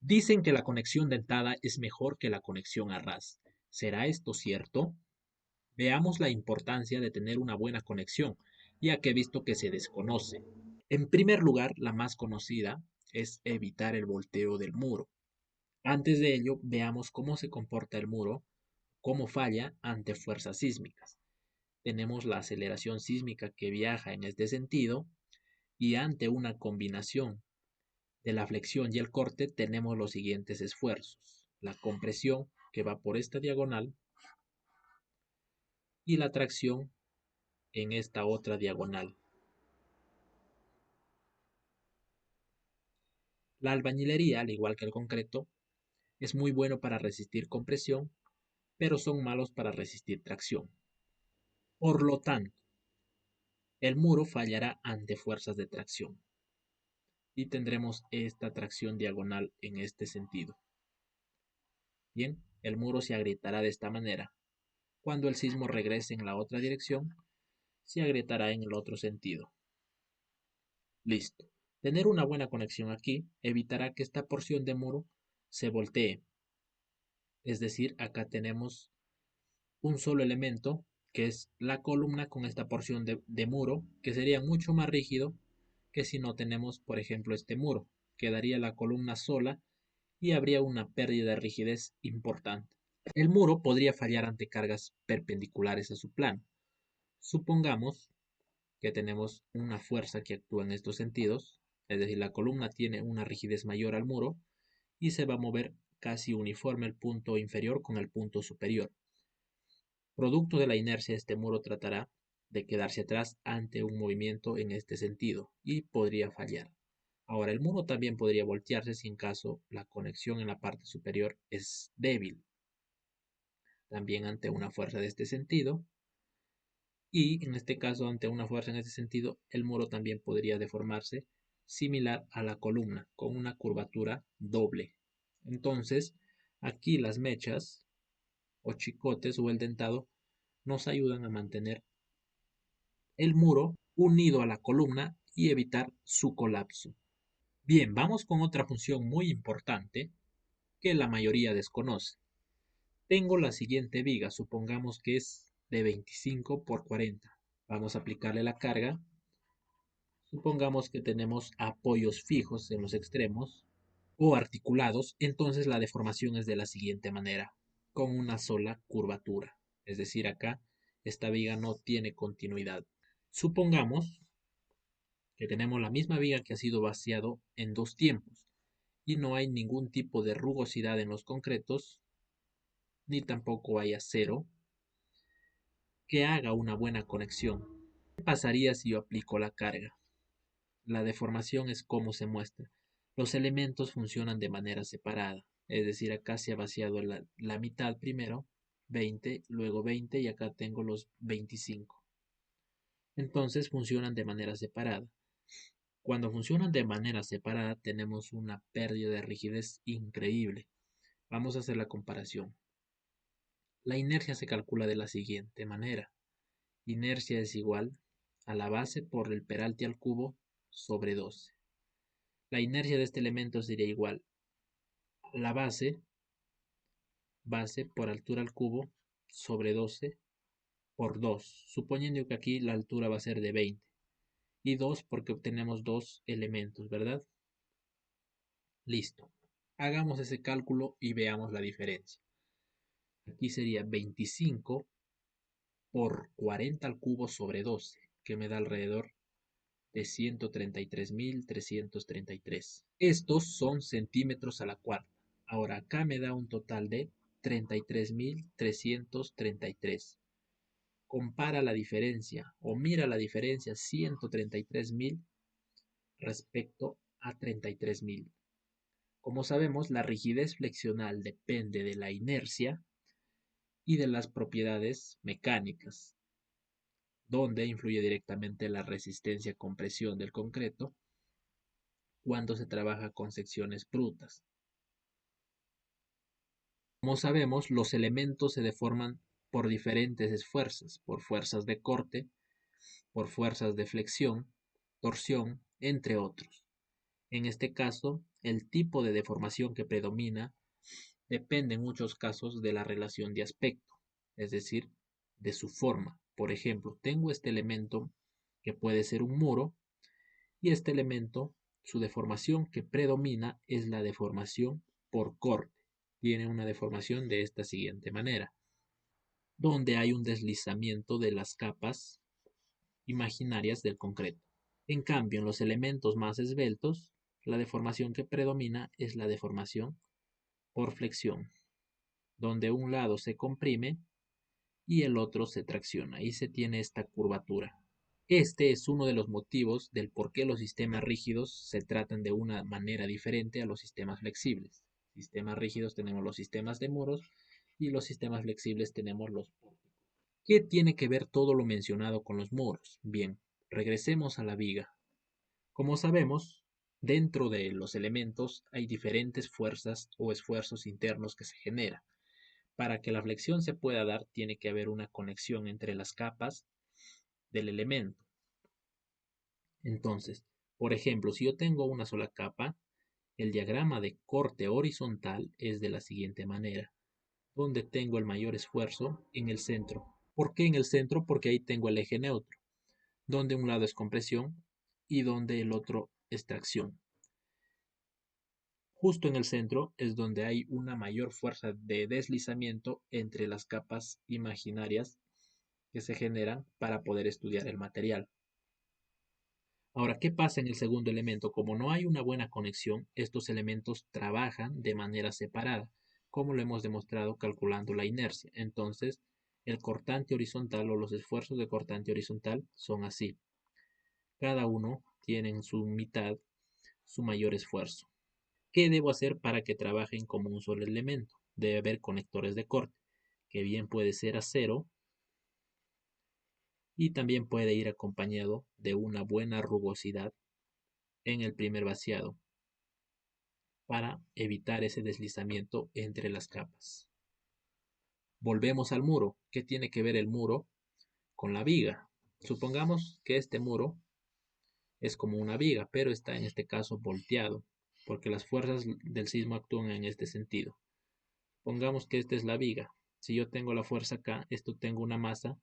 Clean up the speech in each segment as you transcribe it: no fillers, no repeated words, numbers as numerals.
Dicen que la conexión dentada es mejor que la conexión a ras. ¿Será esto cierto? Veamos la importancia de tener una buena conexión, ya que he visto que se desconoce. En primer lugar, la más conocida es evitar el volteo del muro. Antes de ello, veamos cómo se comporta el muro, cómo falla ante fuerzas sísmicas. Tenemos la aceleración sísmica que viaja en este sentido y ante una combinación de la flexión y el corte tenemos los siguientes esfuerzos. La compresión que va por esta diagonal y la tracción en esta otra diagonal. La albañilería, al igual que el concreto, es muy bueno para resistir compresión, pero son malos para resistir tracción. Por lo tanto, el muro fallará ante fuerzas de tracción y tendremos esta tracción diagonal en este sentido. Bien, el muro se agrietará de esta manera. Cuando el sismo regrese en la otra dirección, se agrietará en el otro sentido. Listo. Tener una buena conexión aquí evitará que esta porción de muro se voltee. Es decir, acá tenemos un solo elemento, que es la columna con esta porción de muro, que sería mucho más rígido que si no tenemos, por ejemplo, este muro. Quedaría la columna sola y habría una pérdida de rigidez importante. El muro podría fallar ante cargas perpendiculares a su plano. Supongamos que tenemos una fuerza que actúa en estos sentidos, es decir, la columna tiene una rigidez mayor al muro y se va a mover casi uniforme el punto inferior con el punto superior. Producto de la inercia, este muro tratará de quedarse atrás ante un movimiento en este sentido y podría fallar. Ahora, el muro también podría voltearse si en caso la conexión en la parte superior es débil, también ante una fuerza de este sentido, y en este caso ante una fuerza en este sentido, el muro también podría deformarse similar a la columna, con una curvatura doble. Entonces, aquí las mechas o chicotes o el dentado nos ayudan a mantener el muro unido a la columna y evitar su colapso. Bien, vamos con otra función muy importante que la mayoría desconoce. Tengo la siguiente viga, supongamos que es de 25 por 40. Vamos a aplicarle la carga. Supongamos que tenemos apoyos fijos en los extremos o articulados, entonces la deformación es de la siguiente manera, con una sola curvatura. Es decir, acá esta viga no tiene continuidad. Supongamos que tenemos la misma viga que ha sido vaciado en dos tiempos y no hay ningún tipo de rugosidad en los concretos, ni tampoco hay acero que haga una buena conexión. ¿Qué pasaría si yo aplico la carga? La deformación es como se muestra. Los elementos funcionan de manera separada, es decir, acá se ha vaciado la mitad primero, 20, luego 20 y acá tengo los 25. Entonces funcionan de manera separada. Cuando funcionan de manera separada tenemos una pérdida de rigidez increíble. Vamos a hacer la comparación. La inercia se calcula de la siguiente manera. Inercia es igual a la base por el peralte al cubo sobre 12. La inercia de este elemento sería igual a la base por altura al cubo sobre 12 por 2, suponiendo que aquí la altura va a ser de 20. Y 2 porque obtenemos dos elementos, ¿verdad? Listo. Hagamos ese cálculo y veamos la diferencia. Aquí sería 25 por 40 al cubo sobre 12, que me da alrededor de 133.333. Estos son centímetros a la cuarta. Ahora acá me da un total de 33.333. Compara la diferencia o mira la diferencia 133.000 respecto a 33.000. Como sabemos, la rigidez flexional depende de la inercia y de las propiedades mecánicas, donde influye directamente la resistencia-compresión del concreto cuando se trabaja con secciones brutas. Como sabemos, los elementos se deforman por diferentes esfuerzos, por fuerzas de corte, por fuerzas de flexión, torsión, entre otros. En este caso, el tipo de deformación que predomina depende en muchos casos de la relación de aspecto, es decir, de su forma. Por ejemplo, tengo este elemento que puede ser un muro y este elemento, su deformación que predomina es la deformación por corte. Tiene una deformación de esta siguiente manera, donde hay un deslizamiento de las capas imaginarias del concreto. En cambio, en los elementos más esbeltos, la deformación que predomina es la deformación por flexión, donde un lado se comprime y el otro se tracciona y se tiene esta curvatura. Este es uno de los motivos del por qué los sistemas rígidos se tratan de una manera diferente a los sistemas flexibles. Sistemas rígidos tenemos los sistemas de muros y los sistemas flexibles tenemos los pórticos. ¿Qué tiene que ver todo lo mencionado con los muros? Bien, regresemos a la viga. Como sabemos, dentro de los elementos hay diferentes fuerzas o esfuerzos internos que se generan. Para que la flexión se pueda dar, tiene que haber una conexión entre las capas del elemento. Entonces, por ejemplo, si yo tengo una sola capa, el diagrama de corte horizontal es de la siguiente manera, donde tengo el mayor esfuerzo en el centro. ¿Por qué en el centro? Porque ahí tengo el eje neutro, donde un lado es compresión y donde el otro es tracción. Justo en el centro es donde hay una mayor fuerza de deslizamiento entre las capas imaginarias que se generan para poder estudiar el material. Ahora, ¿qué pasa en el segundo elemento? Como no hay una buena conexión, estos elementos trabajan de manera separada, como lo hemos demostrado calculando la inercia. Entonces, el cortante horizontal o los esfuerzos de cortante horizontal son así. Cada uno tiene en su mitad su mayor esfuerzo. ¿Qué debo hacer para que trabajen como un solo elemento? Debe haber conectores de corte, que bien puede ser acero y también puede ir acompañado de una buena rugosidad en el primer vaciado para evitar ese deslizamiento entre las capas. Volvemos al muro. ¿Qué tiene que ver el muro con la viga? Supongamos que este muro es como una viga, pero está en este caso volteado, porque las fuerzas del sismo actúan en este sentido. Pongamos que esta es la viga. Si yo tengo la fuerza acá, esto tengo una masa,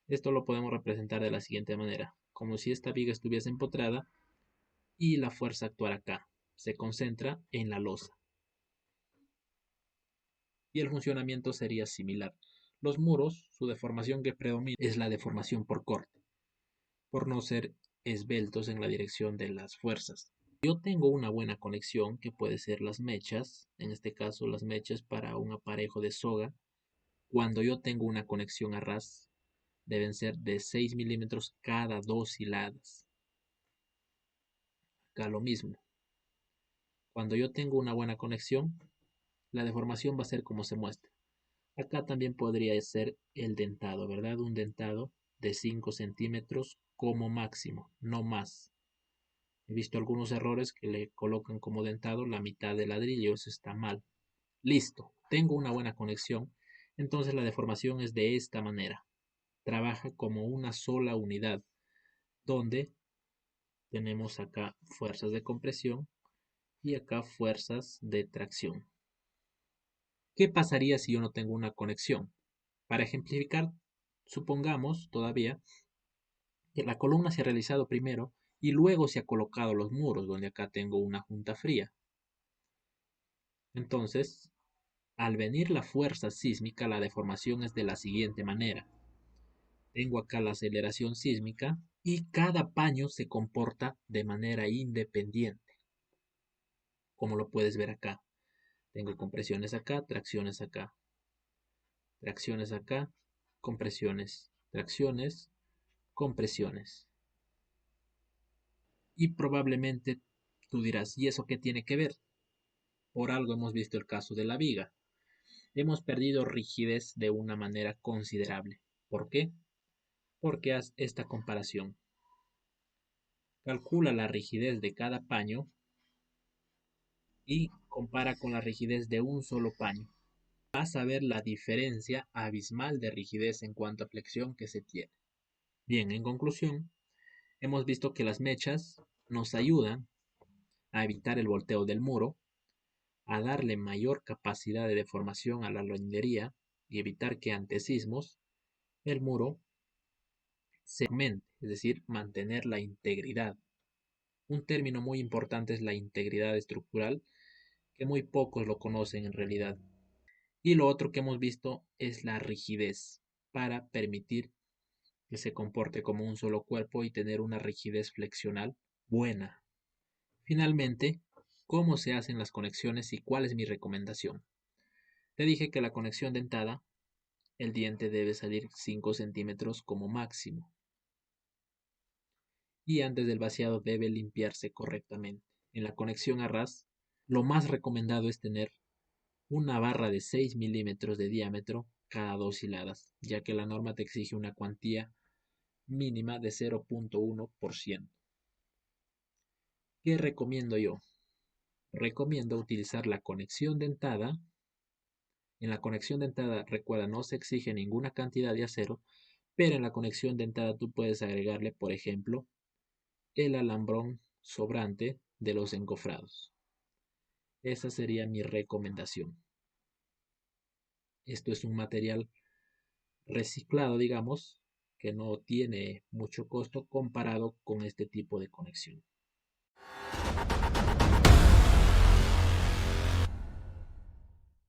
esto lo podemos representar de la siguiente manera, como si esta viga estuviese empotrada y la fuerza actuara acá, se concentra en la losa. Y el funcionamiento sería similar. Los muros, su deformación que predomina es la deformación por corte, por no ser esbeltos en la dirección de las fuerzas. Yo tengo una buena conexión que puede ser las mechas, en este caso las mechas para un aparejo de soga. Cuando yo tengo una conexión a ras, deben ser de 6 milímetros cada 2 hiladas. Acá lo mismo. Cuando yo tengo una buena conexión, la deformación va a ser como se muestra. Acá también podría ser el dentado, ¿verdad? Un dentado de 5 centímetros como máximo, no más. He visto algunos errores que le colocan como dentado la mitad de ladrillo, eso está mal. Listo, tengo una buena conexión, entonces la deformación es de esta manera. Trabaja como una sola unidad, donde tenemos acá fuerzas de compresión y acá fuerzas de tracción. ¿Qué pasaría si yo no tengo una conexión? Para ejemplificar, supongamos todavía que la columna se ha realizado primero y luego se ha colocado los muros, donde acá tengo una junta fría. Entonces, al venir la fuerza sísmica, la deformación es de la siguiente manera. Tengo acá la aceleración sísmica y cada paño se comporta de manera independiente, como lo puedes ver acá. Tengo compresiones acá, tracciones acá, tracciones acá, compresiones, tracciones, compresiones. Y probablemente tú dirás, ¿y eso qué tiene que ver? Por algo hemos visto el caso de la viga. Hemos perdido rigidez de una manera considerable. ¿Por qué? Porque haz esta comparación. Calcula la rigidez de cada paño y compara con la rigidez de un solo paño. Vas a ver la diferencia abismal de rigidez en cuanto a flexión que se tiene. Bien, en conclusión, hemos visto que las mechas nos ayudan a evitar el volteo del muro, a darle mayor capacidad de deformación a la albañilería y evitar que ante sismos el muro se aumente, es decir, mantener la integridad. Un término muy importante es la integridad estructural, que muy pocos lo conocen en realidad. Y lo otro que hemos visto es la rigidez, para permitir que se comporte como un solo cuerpo y tener una rigidez flexional buena. Finalmente, ¿cómo se hacen las conexiones y cuál es mi recomendación? Te dije que la conexión dentada, el diente debe salir 5 centímetros como máximo y antes del vaciado debe limpiarse correctamente. En la conexión a ras, lo más recomendado es tener una barra de 6 milímetros de diámetro cada 2 hiladas, ya que la norma te exige una cuantía mínima de 0.1%. ¿Qué recomiendo yo? Recomiendo utilizar la conexión dentada. En la conexión dentada, recuerda, no se exige ninguna cantidad de acero, pero en la conexión dentada tú puedes agregarle, por ejemplo, el alambrón sobrante de los encofrados. Esa sería mi recomendación. Esto es un material reciclado, digamos, que no tiene mucho costo comparado con este tipo de conexión.